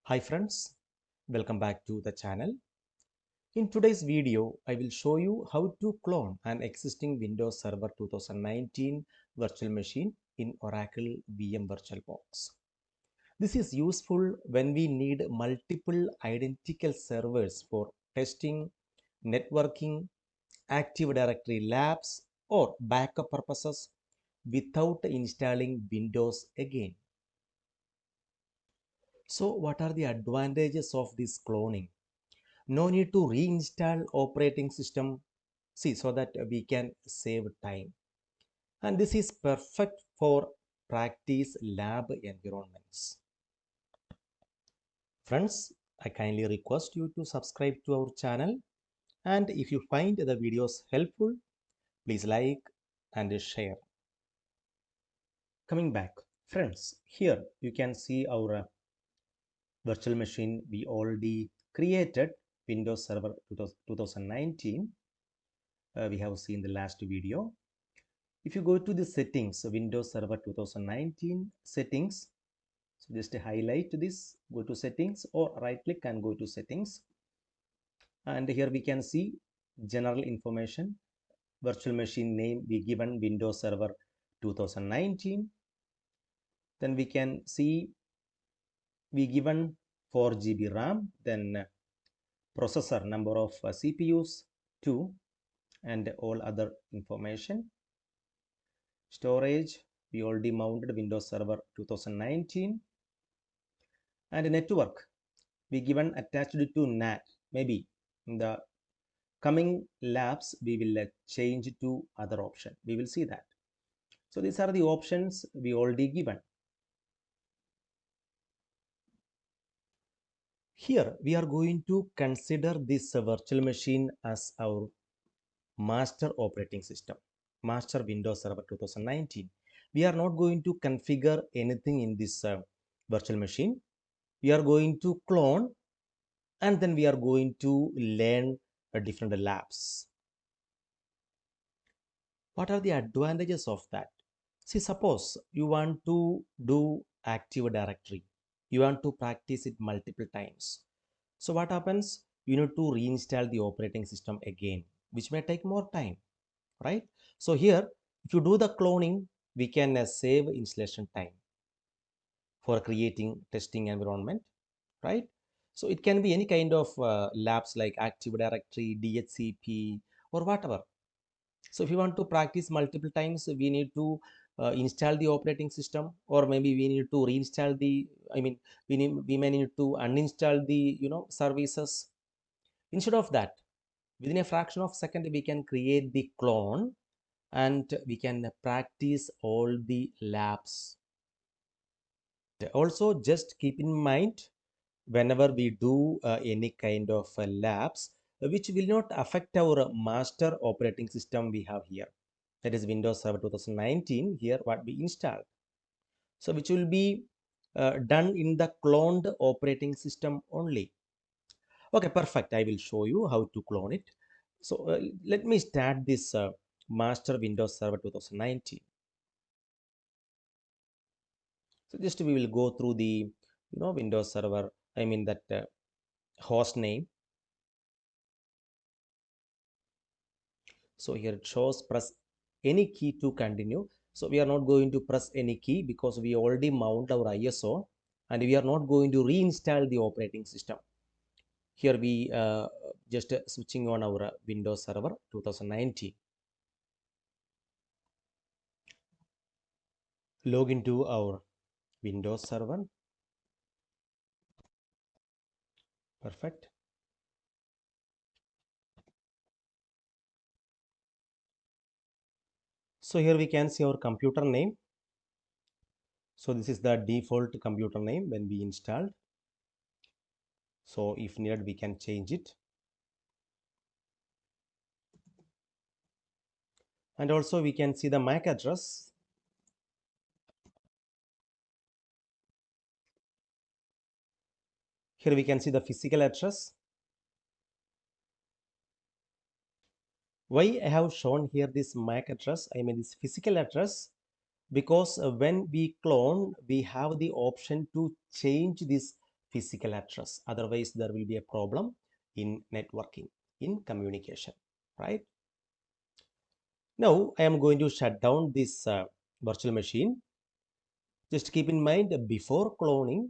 Hi friends, welcome back to the channel. In today's video, I will show you how to clone an existing Windows Server 2019 virtual machine in Oracle VM VirtualBox. This is useful when we need multiple identical servers for testing, networking, Active Directory labs, or backup purposes without installing Windows again. So, what are the advantages of this cloning? No need to reinstall operating system, see, so that we can save time, and this is perfect for practice lab environments. Friends, I kindly request you to subscribe to our channel, and if you find the videos helpful, please like and share. Coming back, friends, here you can see our virtual machine we already created, Windows Server 2019. We have seen the last video. If you go to the settings, Windows Server 2019 settings, so just highlight this, go to settings, or right click and go to settings. And here we can see general information, virtual machine name we given Windows Server 2019. Then we can see we given 4 GB RAM, then processor number of CPUs 2, and all other information. Storage, we already mounted Windows Server 2019, and network we given attached to NAT. Maybe in the coming labs we will change to other option, we will see that. So these are the options we already given. Here we are going to consider this virtual machine as our master operating system, master Windows Server 2019. We are not going to configure anything in this virtual machine. We are going to clone, and then we are going to learn different labs. What are the advantages of that? See, suppose you want to do Active Directory, you want to practice it multiple times. So what happens? You need to reinstall the operating system again, which may take more time, right? So here, if you do the cloning, we can save installation time for creating testing environment, right? So it can be any kind of labs like Active Directory, DHCP, or whatever. So if you want to practice multiple times, we need to install the operating system, or maybe we need to reinstall the, we may need to uninstall the services. Instead of that, within a fraction of a second, we can create the clone and we can practice all the labs. Also, just keep in mind, whenever we do any kind of labs, which will not affect our master operating system we have here, that is Windows Server 2019, here what we installed, so which will be done in the cloned operating system only. Okay, perfect. I will show you how to clone it. So let me start this master Windows Server 2019. So just we will go through the Windows Server, that host name. So here it shows press any key to continue. So we are not going to press any key because we already mount our ISO, and we are not going to reinstall the operating system. Here we just switching on our Windows Server 2019. Log into our Windows Server. Perfect. So here we can see our computer name. So this is the default computer name when we installed. So if needed, we can change it. And also we can see the MAC address. Here we can see the physical address. Why I have shown here this MAC address, this physical address, because when we clone, we have the option to change this physical address. Otherwise, there will be a problem in networking, in communication, right? Now, I am going to shut down this virtual machine. Just keep in mind, before cloning,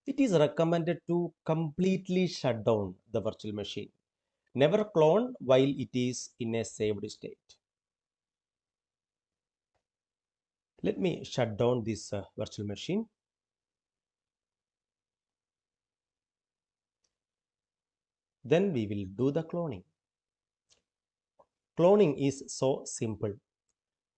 it is recommended to completely shut down the virtual machine. Never clone while it is in a saved state. Let me shut down this virtual machine. Then we will do the cloning. Cloning is so simple.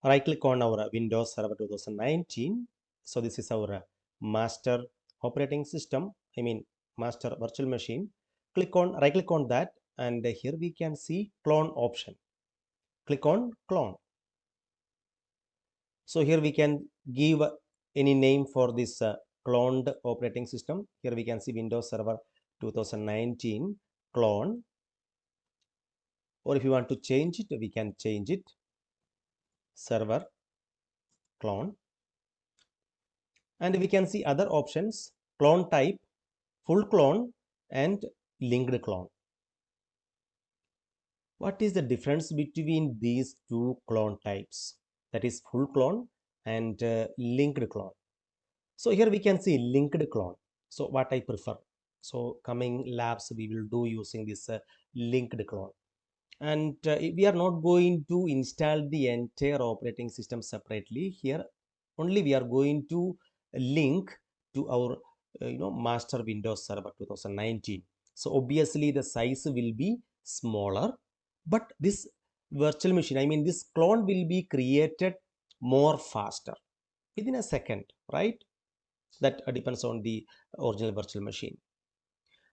Right click on our Windows Server 2019. So this is our master operating system. I mean master virtual machine. Right click on that, and here we can see clone option. Click on clone. So here we can give any name for this cloned operating system. Here we can see Windows Server 2019 clone, or if you want to change it, we can change it server clone, and we can see other options: clone type, full clone, and linked clone. What is the difference between these two clone types? That is full clone and linked clone. So here we can see linked clone. So what I prefer. So coming labs we will do using this linked clone. And we are not going to install the entire operating system separately. Here only we are going to link to our master Windows Server 2019. So obviously the size will be smaller, but this virtual machine, I mean this clone, will be created more faster within a second, right? That depends on the original virtual machine.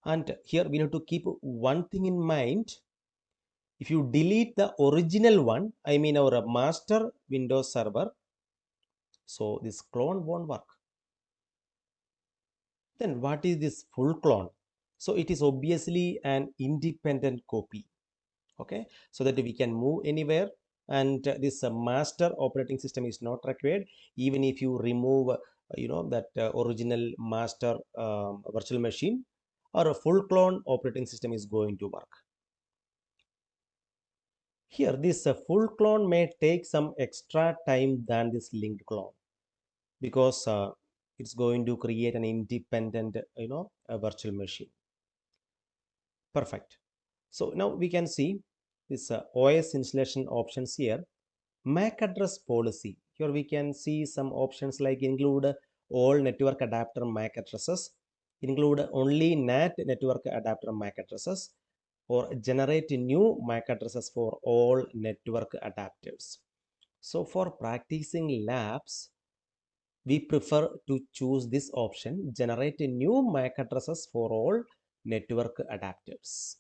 And here we need to keep one thing in mind. If you delete the original one, I mean our master Windows Server, so this clone won't work. Then what is this full clone? So it is obviously an independent copy. Okay, so that we can move anywhere, and this master operating system is not required. Even if you remove that original master virtual machine, or a full clone operating system is going to work. Here this full clone may take some extra time than this linked clone, because it's going to create an independent a virtual machine. Perfect. So now we can see this OS installation options here. MAC address policy. Here we can see some options like include all network adapter MAC addresses, include only NAT network adapter MAC addresses, or generate new MAC addresses for all network adapters. So for practicing labs, we prefer to choose this option, generate new MAC addresses for all network adapters.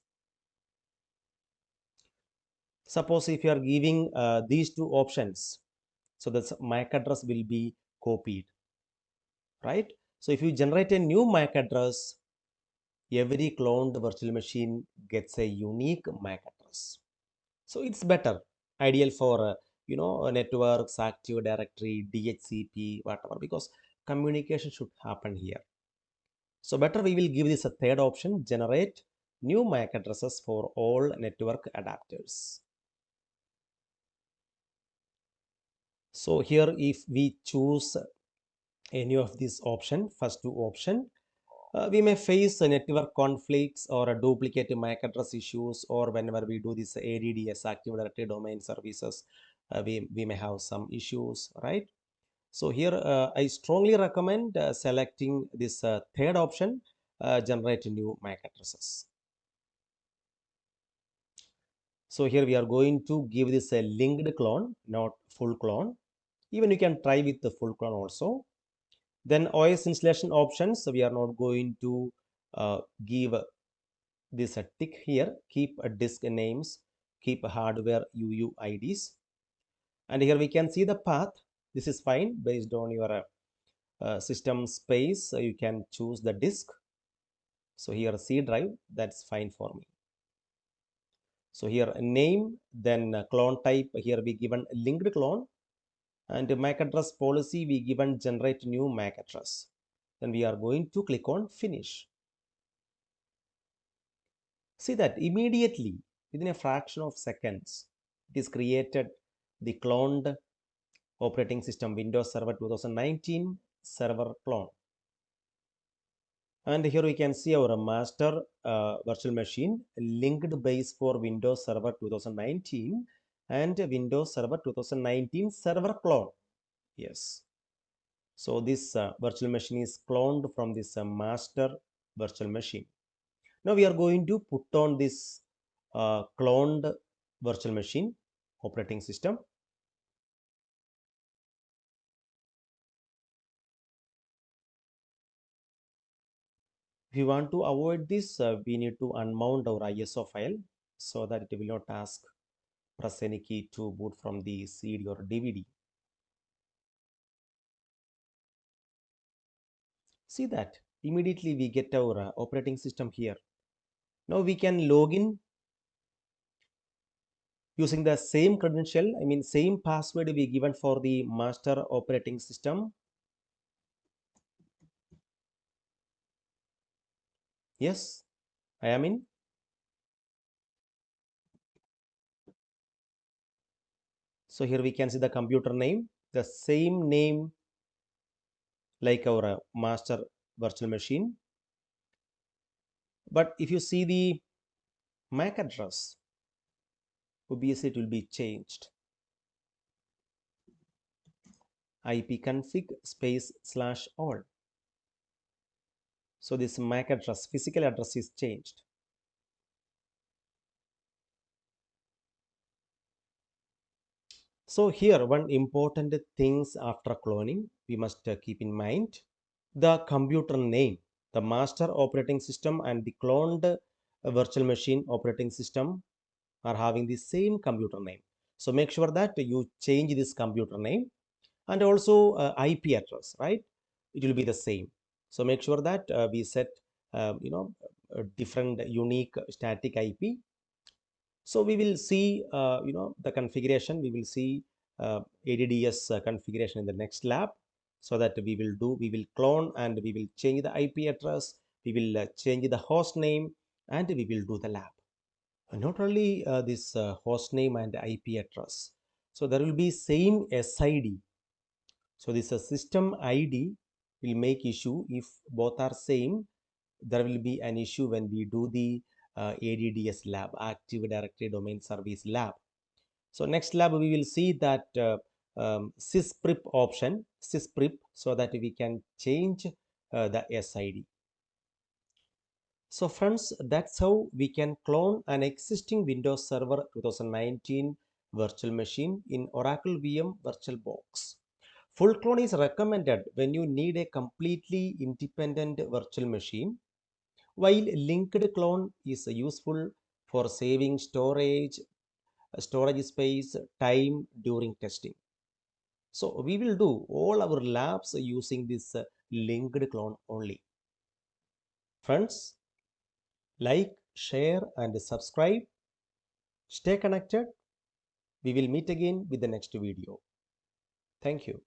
Suppose if you are giving these two options, so the MAC address will be copied, right? So if you generate a new MAC address, every cloned virtual machine gets a unique MAC address. So it's better, ideal for networks, Active Directory, DHCP, whatever, because communication should happen here. So better we will give this a third option, generate new MAC addresses for all network adapters. So here if we choose any of these option, first two option, we may face network conflicts or a duplicate MAC address issues, or whenever we do this ADDS, Active Directory Domain Services, we may have some issues, right? So here I strongly recommend selecting this third option, generate new MAC addresses. So here we are going to give this a linked clone, not full clone. Even you can try with the full clone also. Then OS installation options, so we are not going to give this a tick here. Keep a disk names, keep a hardware UUIDs, and here we can see the path. This is fine based on your system space. So you can choose the disk. So here C drive, that's fine for me. So here name, then clone type, here we given linked clone, and MAC address policy we given generate new MAC address. Then we are going to click on finish. See that immediately within a fraction of seconds, it is created the cloned operating system Windows Server 2019 server clone. And here we can see our master virtual machine linked base for Windows Server 2019 and Windows Server 2019 server clone. Yes. So this virtual machine is cloned from this master virtual machine. Now we are going to put on this cloned virtual machine operating system. If you want to avoid this, we need to unmount our ISO file so that it will not ask press any key to boot from the CD or DVD. See that immediately we get our operating system here. Now we can log in using the same credential, I mean same password we given for the master operating system. Yes, I am in. So here we can see the computer name, the same name like our master virtual machine. But if you see the MAC address, obviously it will be changed. ipconfig space /all. So this MAC address, physical address is changed. So here one important things after cloning we must keep in mind. The computer name, the master operating system and the cloned virtual machine operating system are having the same computer name. So make sure that you change this computer name, and also IP address, right? It will be the same. So make sure that we set a different unique static IP. So we will see the configuration. We will see ADDS configuration in the next lab. So that we will clone and we will change the IP address. We will change the host name and we will do the lab. Not only this host name and IP address. So there will be same SID. So this system ID will make issue if both are same. There will be an issue when we do the ADDS lab, Active Directory Domain Service lab. So next lab we will see that sysprip option, sysprip, so that we can change the SID. So friends, that's how we can clone an existing Windows Server 2019 virtual machine in Oracle VM VirtualBox. Full clone is recommended when you need a completely independent virtual machine, while linked clone is useful for saving storage space, time during testing. So we will do all our labs using this linked clone only. Friends, like, share and subscribe. Stay connected. We will meet again with the next video. Thank you.